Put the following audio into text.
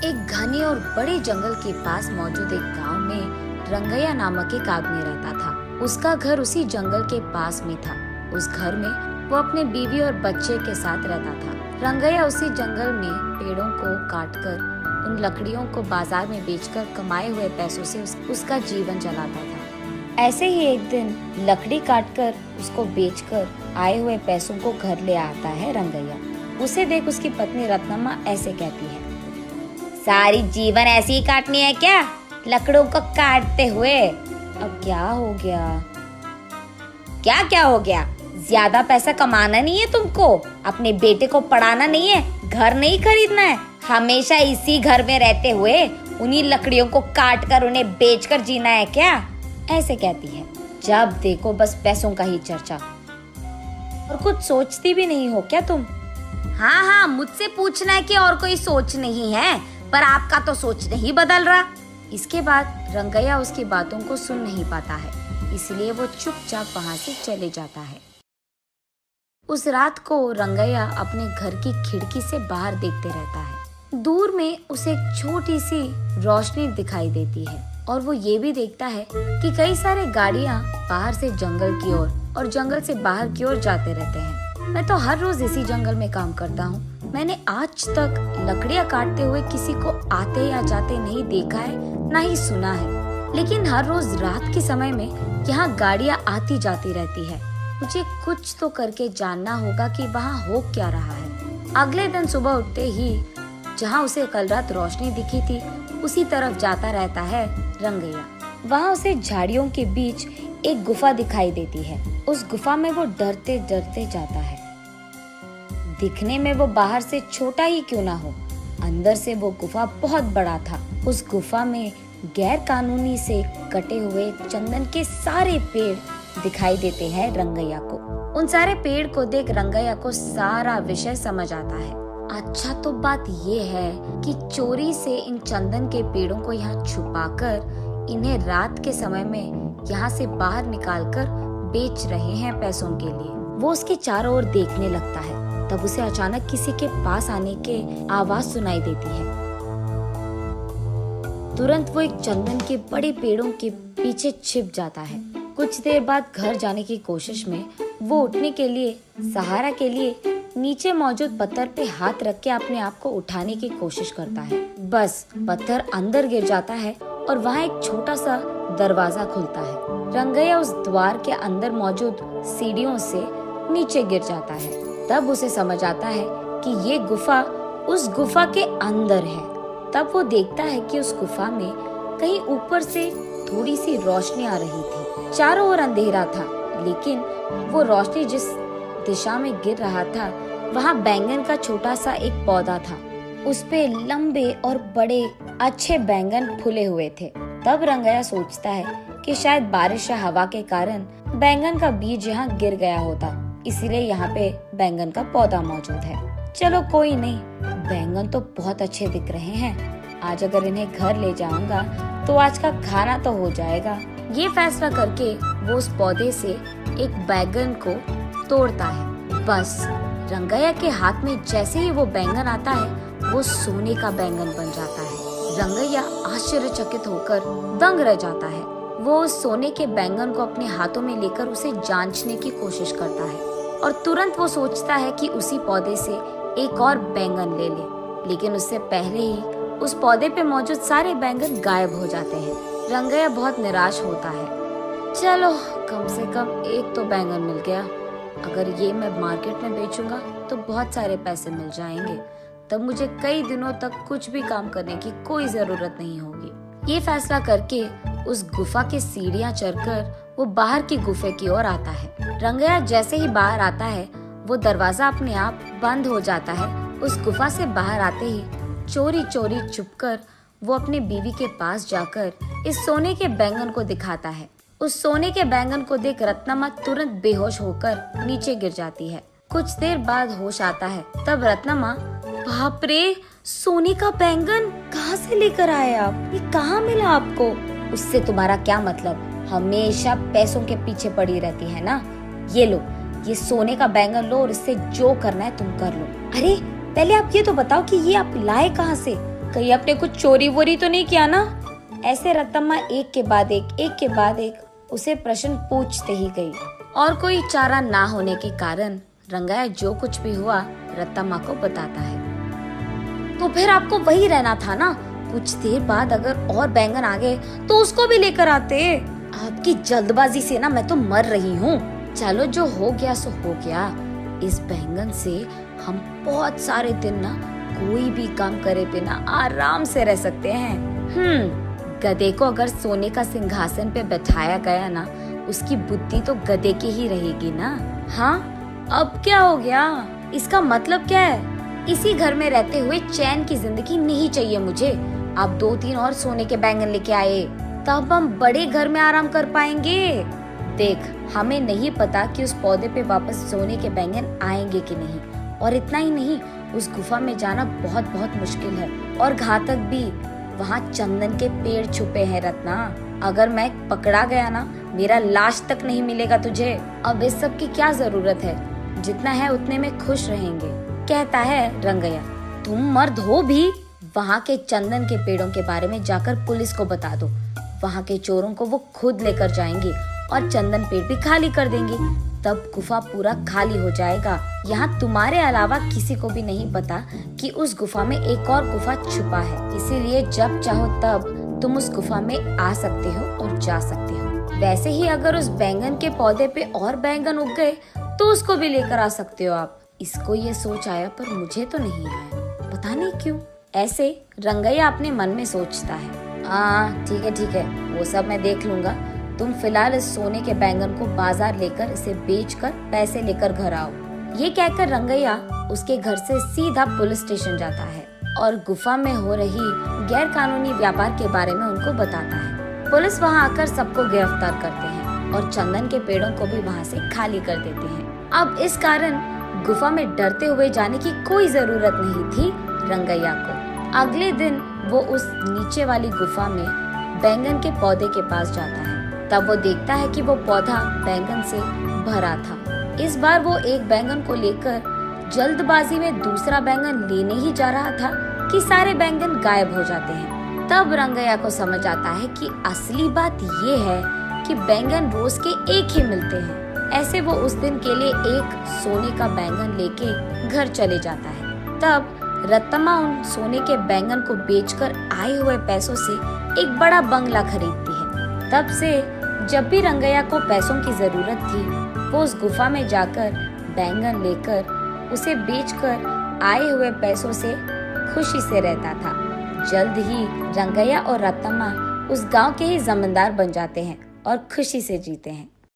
एक घने और बड़े जंगल के पास मौजूद एक गांव में रंगैया नामक एक आदमी रहता था। उसका घर उसी जंगल के पास में था। उस घर में वो अपने बीवी और बच्चे के साथ रहता था। रंगैया उसी जंगल में पेड़ों को काटकर उन लकड़ियों को बाजार में बेचकर कमाए हुए पैसों से उसका जीवन चलाता था। ऐसे ही एक दिन लकड़ी काटकर उसको बेचकर आए हुए पैसों को घर ले आता है रंगैया। उसे देख उसकी पत्नी रत्नम्मा ऐसे कहती है, सारी जीवन ऐसे ही काटनी है क्या, लकड़ों को काटते हुए? अब क्या हो गया? क्या हो गया? ज्यादा पैसा कमाना नहीं है तुमको, अपने बेटे को पढ़ाना नहीं है, घर नहीं खरीदना है, हमेशा इसी घर में रहते हुए उन्हीं लकड़ियों को काट कर उन्हें बेचकर जीना है क्या? ऐसे कहती है। जब देखो बस पैसों का ही चर्चा, और कुछ सोचती भी नहीं हो क्या तुम? हाँ, मुझसे पूछना है कि और कोई सोच नहीं है, पर आपका तो सोच नहीं बदल रहा। इसके बाद रंगैया उसकी बातों को सुन नहीं पाता है, इसलिए वो चुपचाप वहाँ से चले जाता है। उस रात को रंगैया अपने घर की खिड़की से बाहर देखते रहता है। दूर में उसे एक छोटी सी रोशनी दिखाई देती है और वो ये भी देखता है कि कई सारे गाड़ियाँ बाहर से जंगल की ओर और जंगल से बाहर की ओर जाते रहते हैं। मैं तो हर रोज इसी जंगल में काम करता हूँ। मैंने आज तक लकड़ियाँ काटते हुए किसी को आते या जाते नहीं देखा है, ना ही सुना है। लेकिन हर रोज रात के समय में यहाँ गाड़ियाँ आती जाती रहती है। मुझे कुछ तो करके जानना होगा कि वहाँ हो क्या रहा है। अगले दिन सुबह उठते ही जहाँ उसे कल रात रोशनी दिखी थी, उसी तरफ जाता रहता है रंगैया। वहाँ उसे झाड़ियों के बीच एक गुफा दिखाई देती है। उस गुफा में वो डरते डरते जाता है। दिखने में वो बाहर से छोटा ही क्यों ना हो, अंदर से वो गुफा बहुत बड़ा था। उस गुफा में गैर कानूनी से कटे हुए चंदन के सारे पेड़ दिखाई देते हैं रंगैया को। उन सारे पेड़ को देख रंगैया को सारा विषय समझ आता है। अच्छा, तो बात ये है कि चोरी से इन चंदन के पेड़ों को यहाँ छुपाकर इन्हें रात के समय में यहाँ से बाहर निकालकर बेच रहे हैं पैसों के लिए। वो उसके चारों ओर देखने लगता है। तब उसे अचानक किसी के पास आने के आवाज सुनाई देती है। तुरंत वो एक चंदन के बड़े पेड़ों के पीछे छिप जाता है। कुछ देर बाद घर जाने की कोशिश में वो उठने के लिए सहारा के लिए नीचे मौजूद पत्थर पे हाथ रख के अपने आप को उठाने की कोशिश करता है। बस पत्थर अंदर गिर जाता है और वहाँ एक छोटा सा दरवाजा खुलता है। रंगैया उस द्वार के अंदर मौजूद सीढ़ियों से नीचे गिर जाता है। तब उसे समझ आता है कि ये गुफा उस गुफा के अंदर है। तब वो देखता है कि उस गुफा में कहीं ऊपर से थोड़ी सी रोशनी आ रही थी। चारों ओर अंधेरा था, लेकिन वो रोशनी जिस दिशा में गिर रहा था वहाँ बैंगन का छोटा सा एक पौधा था। उस पे लंबे और बड़े अच्छे बैंगन फूले हुए थे। तब रंगैया सोचता है कि शायद बारिश या हवा के कारण बैंगन का बीज यहाँ गिर गया होता, इसीलिए यहाँ पे बैंगन का पौधा मौजूद है। चलो कोई नहीं, बैंगन तो बहुत अच्छे दिख रहे हैं, आज अगर इन्हें घर ले जाऊंगा तो आज का खाना तो हो जाएगा। ये फैसला करके वो उस पौधे से एक बैंगन को तोड़ता है। बस रंगैया के हाथ में जैसे ही वो बैंगन आता है, वो सोने का बैंगन बन जाता है। रंगैया आश्चर्यचकित होकर दंग रह जाता है। वो उस सोने के बैंगन को अपने हाथों में लेकर उसे जांचने की कोशिश करता है और तुरंत वो सोचता है कि उसी पौधे से एक और बैंगन ले ले, लेकिन उससे पहले ही उस पौधे पे मौजूद सारे बैंगन गायब हो जाते हैं। रंगैया बहुत निराश होता है। चलो कम से कम एक तो बैंगन मिल गया, अगर ये मैं मार्केट में बेचूंगा तो बहुत सारे पैसे मिल जाएंगे, तब मुझे कई दिनों तक कुछ भी काम करने की कोई जरूरत नहीं होगी। ये फैसला करके उस गुफा के सीढ़ियाँ चढ़कर वो बाहर की गुफे की ओर आता है। रंगैया जैसे ही बाहर आता है, वो दरवाजा अपने आप बंद हो जाता है। उस गुफा से बाहर आते ही चोरी चोरी छुपकर वो अपने बीवी के पास जाकर इस सोने के बैंगन को दिखाता है। उस सोने के बैंगन को देख रत्नम्मा तुरंत बेहोश होकर नीचे गिर जाती है। कुछ देर बाद होश आता है। तब रत्नम्मा, बाप रे, सोने का बैंगन कहाँ से लेकर आए आप? ये कहाँ मिला आपको? उससे तुम्हारा क्या मतलब? हमेशा पैसों के पीछे पड़ी रहती है ना। ये लो, ये सोने का बैंगन लो और इससे जो करना है तुम कर लो। अरे पहले आप ये तो बताओ कि ये आप लाए कहाँ से? कहीं आपने कुछ चोरी वोरी तो नहीं किया ना? ऐसे रत्तम्मा एक के बाद एक उसे प्रश्न पूछते ही गई और कोई चारा ना होने के कारण रंगैया जो कुछ भी हुआ रत्तम्मा को बताता है। तो फिर आपको वही रहना था ना, कुछ देर बाद अगर और बैंगन आ गए तो उसको भी लेकर आते। आपकी जल्दबाजी से ना मैं तो मर रही हूँ। चलो जो हो गया सो हो गया, इस बैंगन से हम बहुत सारे दिन ना कोई भी काम करे बिना आराम से रह सकते हैं। गधे को अगर सोने का सिंहासन पे बैठाया गया ना, उसकी बुद्धि तो गधे की ही रहेगी ना। हाँ, अब क्या हो गया? इसका मतलब क्या है? इसी घर में रहते हुए चैन की जिंदगी नहीं चाहिए मुझे। आप 2-3 और सोने के बैंगन लेके आए, तब हम बड़े घर में आराम कर पाएंगे। देख, हमें नहीं पता कि उस पौधे पे वापस सोने के बैंगन आएंगे कि नहीं, और इतना ही नहीं, उस गुफा में जाना बहुत बहुत मुश्किल है और घातक भी। वहाँ चंदन के पेड़ छुपे हैं रत्ना। अगर मैं पकड़ा गया ना, मेरा लाश तक नहीं मिलेगा तुझे। अब इस सब की क्या जरूरत है, जितना है उतने में खुश रहेंगे, कहता है रंगैया। तुम मर्द हो भी? वहाँ के चंदन के पेड़ों के बारे में जाकर पुलिस को बता दो। वहाँ के चोरों को वो खुद लेकर जाएंगे और चंदन पेड़ भी खाली कर देंगे। तब गुफा पूरा खाली हो जाएगा। यहाँ तुम्हारे अलावा किसी को भी नहीं पता कि उस गुफा में एक और गुफा छुपा है। इसीलिए जब चाहो तब तुम उस गुफा में आ सकते हो और जा सकते हो। वैसे ही अगर उस बैंगन के पौधे पे और बैंगन उग गए तो उसको भी लेकर आ सकते हो आप। इसको ये सोच आया पर मुझे तो नहीं आया, पता नहीं क्यों। ऐसे रंगैया अपने मन में सोचता है। ठीक है, वो सब मैं देख लूंगा। तुम फिलहाल इस सोने के बैंगन को बाजार लेकर इसे बेचकर पैसे लेकर घर आओ। ये कहकर रंगैया उसके घर से सीधा पुलिस स्टेशन जाता है और गुफा में हो रही गैर कानूनी व्यापार के बारे में उनको बताता है। पुलिस वहाँ आकर सबको गिरफ्तार करते हैं और चंदन के पेड़ों को भी वहाँ से खाली कर देते हैं। अब इस कारण गुफा में डरते हुए जाने की कोई जरूरत नहीं थी रंगैया को। अगले दिन वो उस नीचे वाली गुफा में बैंगन के पौधे के पास जाता है। तब वो देखता है कि वो पौधा बैंगन से भरा था। इस बार वो एक बैंगन को लेकर जल्दबाजी में दूसरा बैंगन लेने ही जा रहा था कि सारे बैंगन गायब हो जाते हैं। तब रंगैया को समझ आता है कि असली बात ये है कि बैंगन रोज के एक ही मिलते हैं। ऐसे वो उस दिन के लिए एक सोने का बैंगन लेके घर चले जाता है। तब रत्तम्मा उन सोने के बैंगन को बेचकर आए हुए पैसों से एक बड़ा बंगला खरीदती है। तब से जब भी रंगैया को पैसों की जरूरत थी, वो उस गुफा में जाकर बैंगन लेकर उसे बेचकर आए हुए पैसों से खुशी से रहता था। जल्द ही रंगैया और रत्तम्मा उस गांव के ही जमींदार बन जाते हैं और खुशी से जीते हैं।